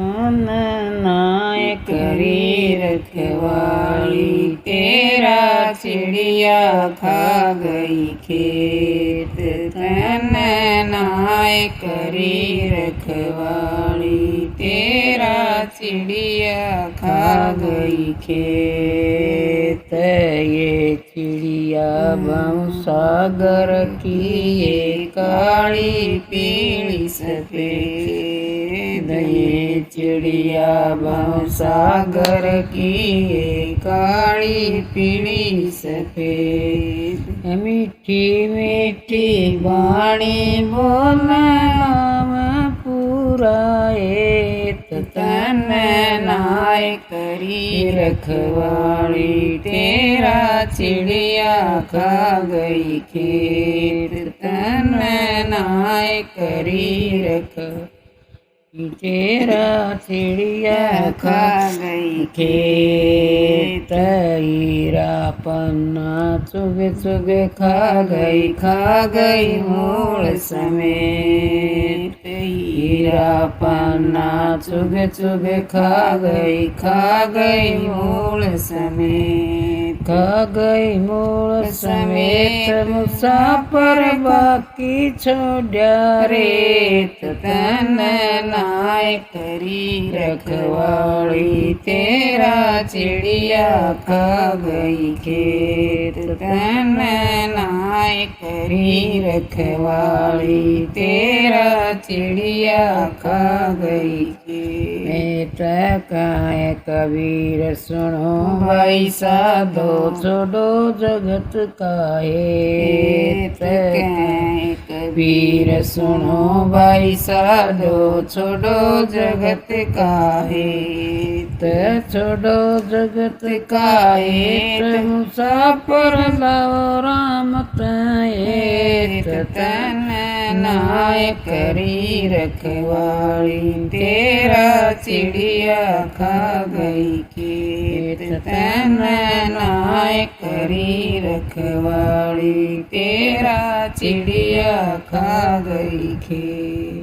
तन नाय करी रखवाली, तेरा चिड़िया खा गई खेत। तन नाय करी रखवाली, तेरा चिड़िया खा गई खेत। ये चिड़िया भवसागर की, ये काली पीली सफेद। ये चिड़िया भवसागर की, ये काली पीली सफेद। मीठी मीठी वाणी बोले नाम पुराए। तन नाय करी रखवाली, तेरा चिड़िया खा गई खेत। तन नाय करी तेरा चिड़िया खा गई खेत। हीरा पन्ना चुग चुग खा गई मूल समेत। हीरा पन्ना चुग चुग खा गई मूल समेत। खा गई मूल समेत, मुसाफर बाकी छोड़ा रेत। तन नाय करी रखवाली, तेरा चिड़िया खा गई खेत। तन नाय करी रखवाली, तेरा चिड़िया खा गई खेत। बेटा काहे कबीर सुनो भाई साधो, छोड़ो जगत काहे। कबीर सुनो भाई साधो, छोड़ो जगत काहे। छोड़ो जगत काहे, मुसाफर लाओ राम ताए। तन नाय करी रखवाली, तेरा चिड़िया खा गई खेत। तन नाय करी रखवाली, तेरा चिड़िया खा गई खेत।